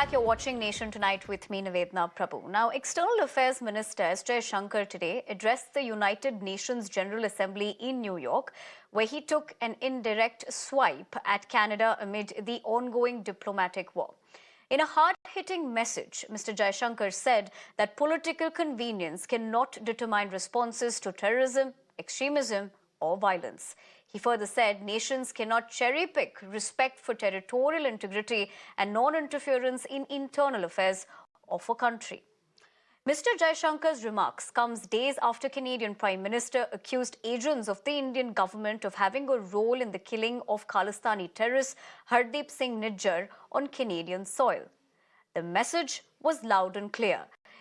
back. You're watching Nation Tonight with me, Nivedhana Prabhu. Now, External Affairs Minister Jaishankar today addressed the United Nations General Assembly in New York, where he took an indirect swipe at Canada amid the ongoing diplomatic war. In a hard-hitting message, Mr. Jaishankar said that political convenience cannot determine responses to terrorism, extremism, or violence. He further said nations cannot cherry-pick respect for territorial integrity and non-interference in internal affairs of a country. Mr. Jaishankar's remarks comes days after Canadian Prime Minister accused agents of the Indian government of having a role in the killing of Khalistani terrorist Hardeep Singh Nijjar on Canadian soil. The message was loud and clear.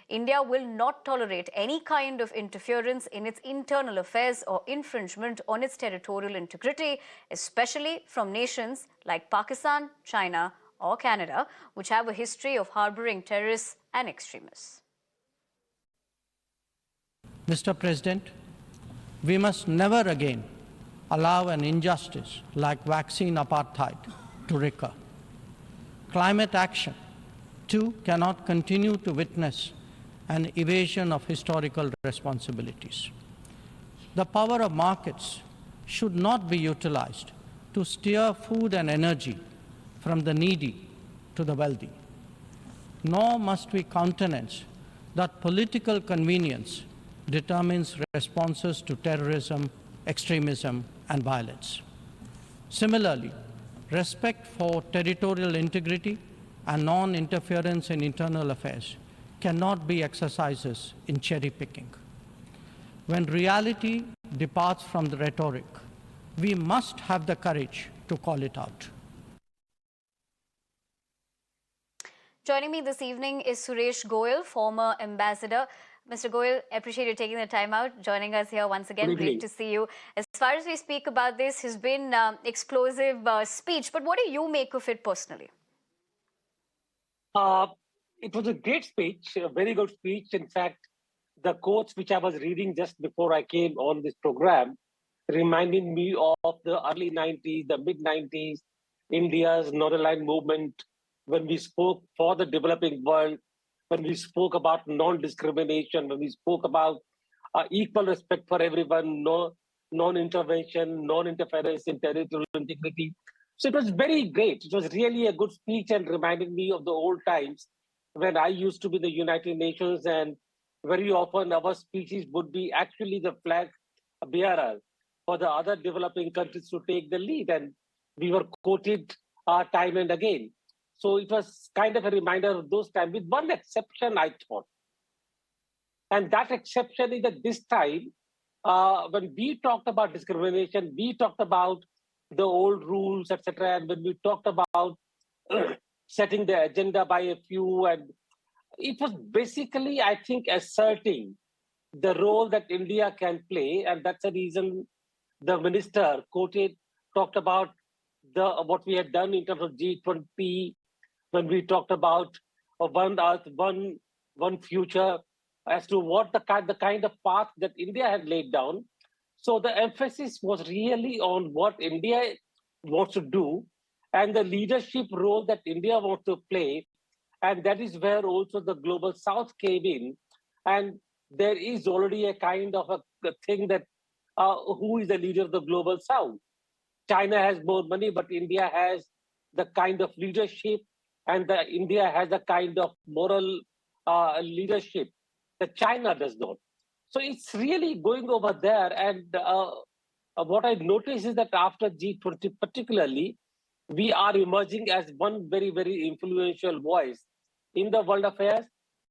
India will not tolerate any kind of interference in its internal affairs or infringement on its territorial integrity, especially from nations like Pakistan, China, or Canada, which have a history of harboring terrorists and extremists. Mr. President, we must never again allow an injustice like vaccine apartheid to recur. Climate action, too, cannot continue to witness an evasion of historical responsibilities. The power of markets should not be utilized to steer food and energy from the needy to the wealthy. Nor must we countenance that political convenience determines responses to terrorism, extremism, and violence. Similarly, respect for territorial integrity and non-interference in internal affairs cannot be exercises in cherry-picking. When reality departs from the rhetoric, we must have the courage to call it out. Joining me this evening is Suresh Goel, former ambassador. Mr. Goel, I appreciate you taking the time out, joining us here once again. Great to see you. As far as we speak about this, has been explosive speech, but what do you make of it personally? It was a great speech, a very good speech. In fact, the quotes which I was reading just before I came on this program reminded me of the early 90s, the mid-90s, India's non-aligned movement, when we spoke for the developing world, when we spoke about non-discrimination, when we spoke about equal respect for everyone, non-intervention, non-interference in territorial integrity. So it was very great. It was really a good speech and reminded me of the old times when I used to be in the United Nations, and very often our speeches would be actually the flag bearer for the other developing countries to take the lead. And we were quoted time and again. So it was kind of a reminder of those times, with one exception, I thought. And that exception is that this time, when we talked about discrimination, we talked about the old rules, etc. And when we talked about setting the agenda by a few, and it was basically, I think, asserting the role that India can play. And that's the reason the minister talked about what we had done in terms of G20, when we talked about one earth, one future, as to what the kind of path that India had laid down. So the emphasis was really on what India wants to do and the leadership role that India wants to play. And that is where also the Global South came in. And there is already a kind of a thing that who is the leader of the Global South? China has more money, but India has the kind of leadership, and India has a kind of moral leadership that China does not. So it's really going over there. And what I noticed is that after G20 particularly, we are emerging as one very, very influential voice in the world affairs.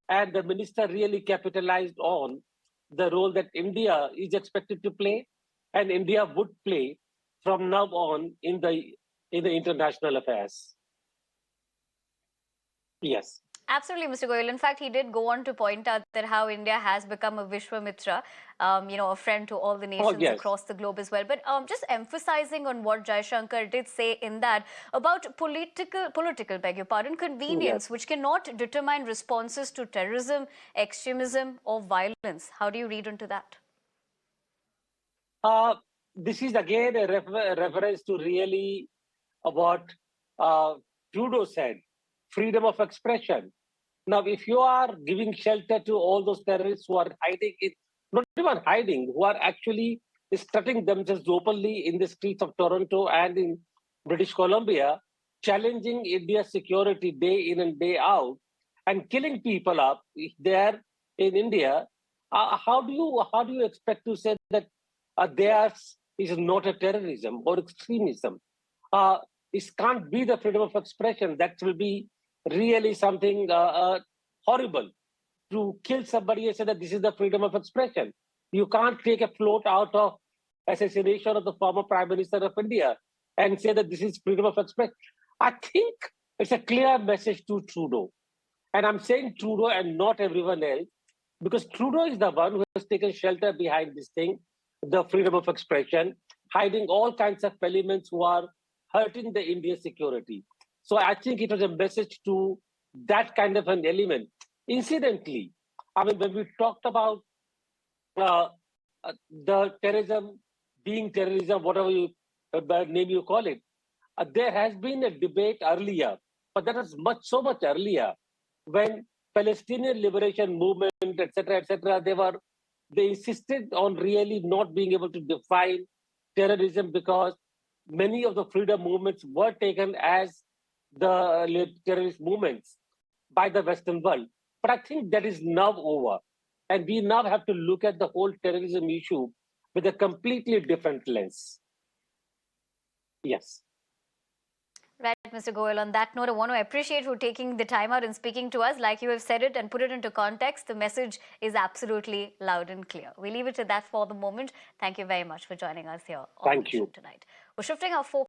And the minister really capitalized on the role that India is expected to play, and India would play from now on in the international affairs. Yes. Absolutely, Mr. Goel. In fact, he did go on to point out that how India has become a Vishwamitra, a friend to all the nations across the globe as well. But just emphasizing on what Jaishankar did say in that about political, convenience, which cannot determine responses to terrorism, extremism, or violence. How do you read into that? This is again a reference to really what Trudeau said. freedom of expression. Now, if you are giving shelter to all those terrorists who are hiding, not even hiding, who are actually strutting themselves openly in the streets of Toronto and in British Columbia, challenging India's security day in and day out, and killing people up there in India, how do you expect to say that theirs is not a terrorism or extremism? This can't be the freedom of expression. That will be really something horrible to kill somebody and say that this is the freedom of expression. You can't take a float out of assassination of the former Prime Minister of India and say that this is freedom of expression. I think it's a clear message to Trudeau. And I'm saying Trudeau and not everyone else, because Trudeau is the one who has taken shelter behind this thing, the freedom of expression, hiding all kinds of elements who are hurting the Indian security. So I think it was a message to that kind of an element. Incidentally, I mean, when we talked about the terrorism being terrorism, whatever you name you call it, there has been a debate earlier, but that was so much earlier, when Palestinian liberation movement, etc., they insisted on really not being able to define terrorism because many of the freedom movements were taken as the terrorist movements by the Western world. But I think that is now over. And we now have to look at the whole terrorism issue with a completely different lens. Yes. Right, Mr. Goel. On that note, I want to appreciate you taking the time out and speaking to us. Like you have said it and put it into context, the message is absolutely loud and clear. We leave it to that for the moment. Thank you very much for joining us here on the show tonight. We're shifting our focus.